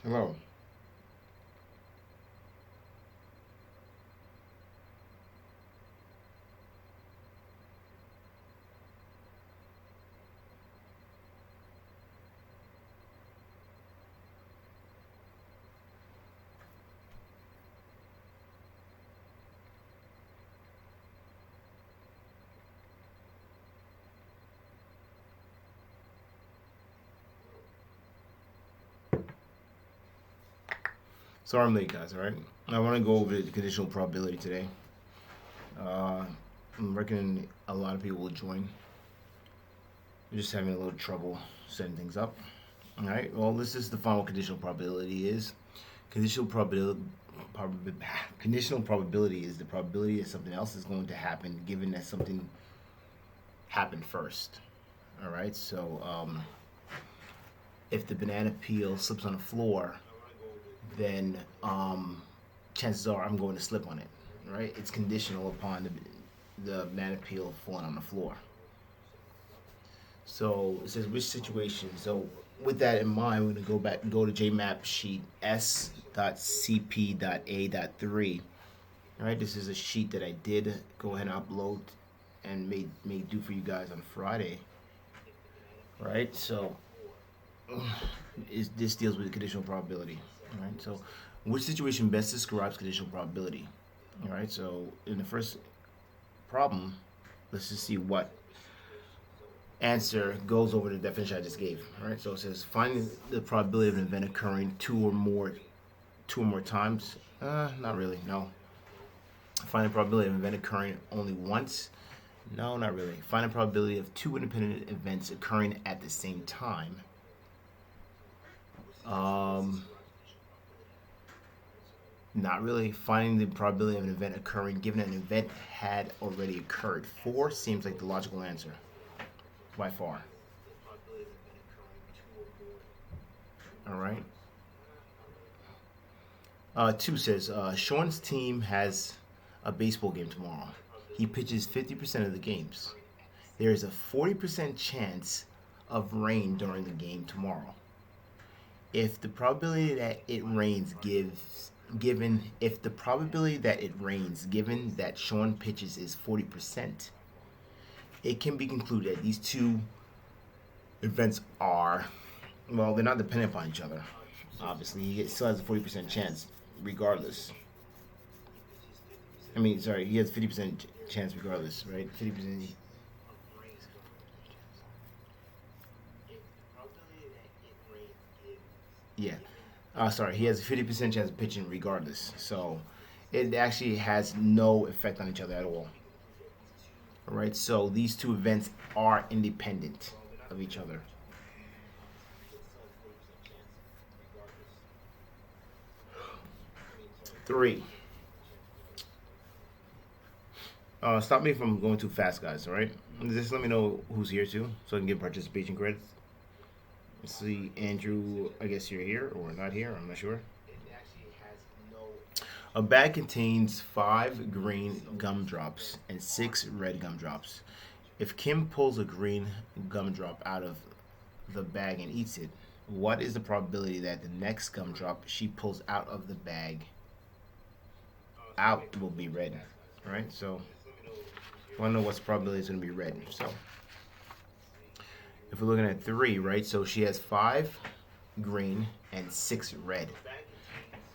Hello. Sorry I'm late, guys. All right. I want to go over the conditional probability today. Uh, I'm reckoning a lot of people will join. We're just having a little trouble setting things up. All right. Well, this is the final conditional probability is conditional probability. Conditional probability is the probability that something else is going to happen, given that something happened first. All right. So, if the banana peel slips on the floor, then chances are I'm going to slip on it. Right? It's conditional upon the banana peel falling on the floor. So it says which situation. So with that in mind, we're gonna go back and go to JMap sheet S.CP.A.3. All right, this is a sheet that I did go ahead and upload and made do for you guys on Friday. Right, so this deals with the conditional probability. All right, so which situation best describes conditional probability? All right, so in the first problem, let's just see what answer goes over the definition I just gave. All right, so it says find the probability of an event occurring two or more times. Not really. No. Find the probability of an event occurring only once. No, not really. Find the probability of two independent events occurring at the same time. Um, Not really. Finding the probability of an event occurring given an event had already occurred. Four seems like the logical answer by far. All right. Two says Sean's team has a baseball game tomorrow. He pitches 50% of the games. There is a 40% chance of rain during the game tomorrow. If the probability that it rains gives given if the probability that it rains given that Sean pitches is 40%, it can be concluded that these two events are, well, they're not dependent upon each other. Obviously, he still has a 40% chance regardless. I mean, sorry, he has 50% chance regardless, right? 50%. Yeah. Sorry, he has a 50% chance of pitching regardless. So it actually has no effect on each other at all. All right. So these two events are independent of each other. Three. Stop me from going too fast, guys. All right. Just let me know who's here too, so I can give participation credits. Let's see, Andrew. I guess you're here or not here. I'm not sure. A bag contains five green gumdrops and six red gumdrops. If Kim pulls a green gumdrop out of the bag and eats it, what is the probability that the next gumdrop she pulls out of the bag out will be red? All right, so I want to know what's the probability is going to be red. So if we're looking at three, right? So she has five green and six red,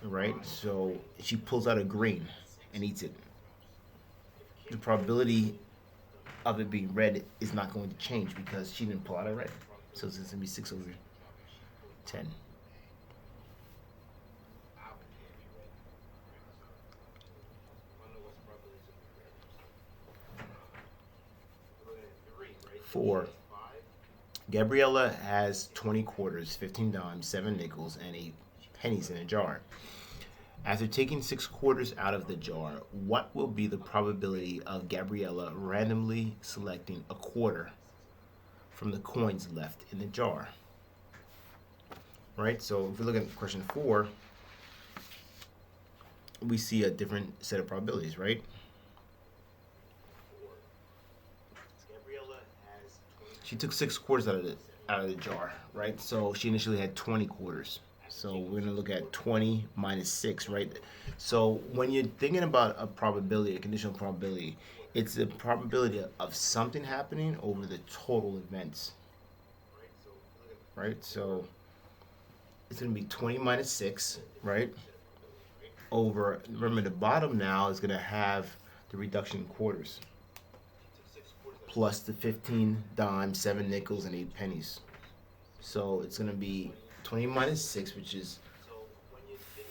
right? So she pulls out a green and eats it. The probability of it being red is not going to change because she didn't pull out a red. So it's going to be 6/10. Four. Gabriella has 20 quarters, 15 dimes, 7 nickels, and 8 pennies in a jar. After taking 6 quarters out of the jar, what will be the probability of Gabriella randomly selecting a quarter from the coins left in the jar? Right? So if we look at question 4, we see a different set of probabilities, right? She took 6 quarters out of the jar, right? So she initially had 20 quarters. So we're going to look at 20 minus 6, right? So when you're thinking about a probability, a conditional probability, it's the probability of something happening over the total events, right? So it's going to be 20 minus 6, right? Over, remember the bottom now is going to have the reduction in quarters, plus the 15 dimes, 7 nickels, and 8 pennies. So it's going to be 20 minus 6, which is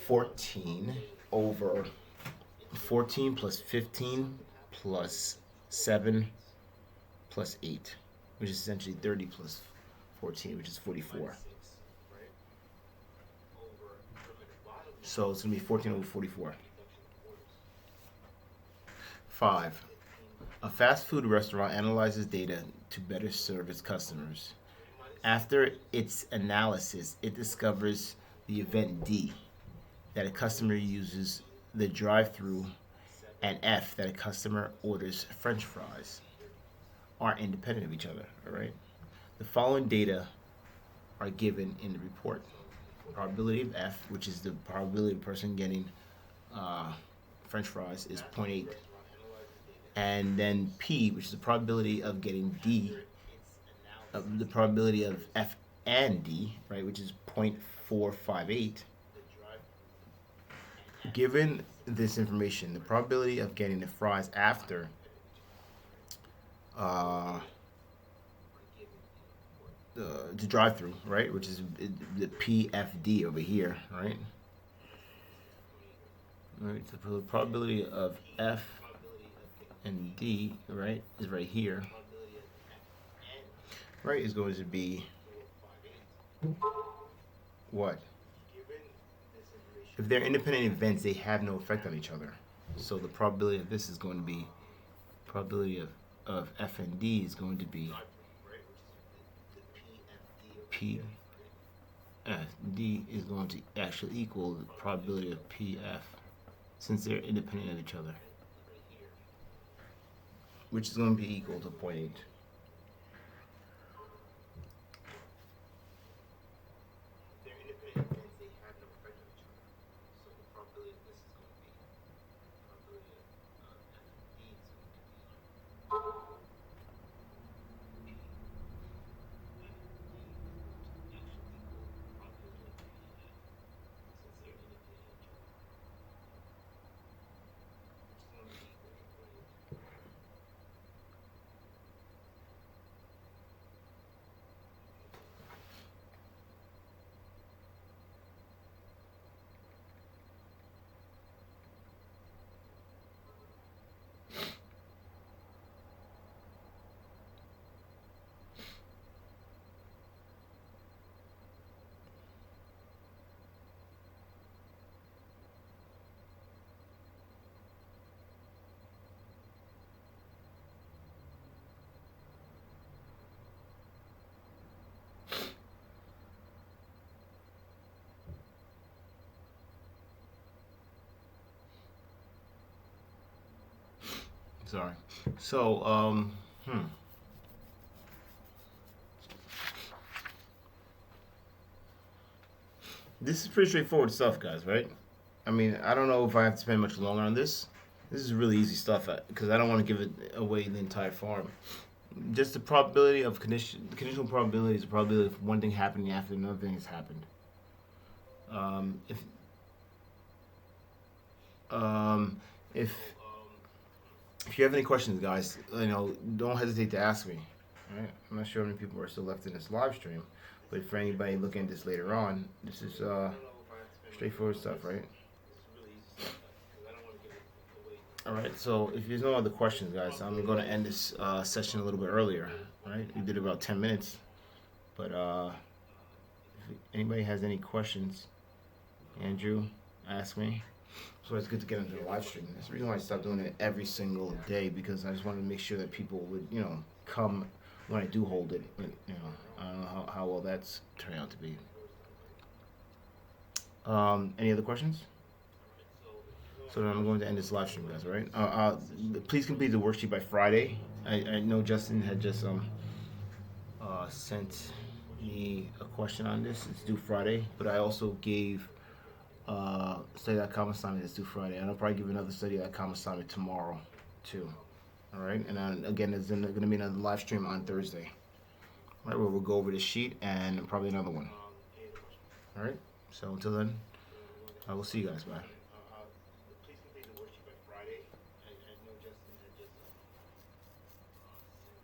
14 over 14 plus 15 plus 7 plus 8, which is essentially 30 plus 14, which is 44. So it's going to be 14 over 44. 5. A fast food restaurant analyzes data to better serve its customers. After its analysis, it discovers the event D, that a customer uses the drive-through, and F, that a customer orders French fries, are independent of each other. All right. The following data are given in the report. Probability of F, which is the probability of a person getting French fries, is 0.8. And then P, which is the probability of getting D, the probability of F and D, right, which is 0.458. Given this information, the probability of getting the fries after the drive-through, right, which is the PFD over here, right? Right. So the probability of F and D, right, is right here. Right, is going to be what? If they're independent events, they have no effect on each other. So the probability of this is going to be, probability of F and D is going to be P. D is going to actually equal the probability of PF, since they're independent of each other, which is going to be equal to 0.8. Sorry. So, this is pretty straightforward stuff, guys, right? I mean, I don't know if I have to spend much longer on this. This is really easy stuff because I don't want to give it away the entire farm. Just the probability of the conditional probability is the probability of one thing happening after another thing has happened. Um, if um, if if you have any questions, guys, don't hesitate to ask me. All right? I'm not sure how many people are still left in this live stream, but for anybody looking at this later on, this is straightforward stuff, right? All right. So if there's no other questions, guys, I'm going to end this session a little bit earlier. Right? We did about 10 minutes, but if anybody has any questions, Andrew, ask me. So it's good to get into the live stream. That's the reason why I stopped doing it every single day, because I just wanted to make sure that people would, come when I do hold it. But, I don't know how well that's turned out to be. Any other questions? So then I'm going to end this live stream, guys. All right. Please complete the worksheet by Friday. I know Justin had just sent me a question on this. It's due Friday, but I also gave study.com assignment that's due Friday, and I'll probably give another study.com assignment tomorrow, too. All right, and then again, there's going to be another live stream on Thursday. All right, where we'll go over the sheet and probably another one. All right, so until then, I will see you guys. Bye.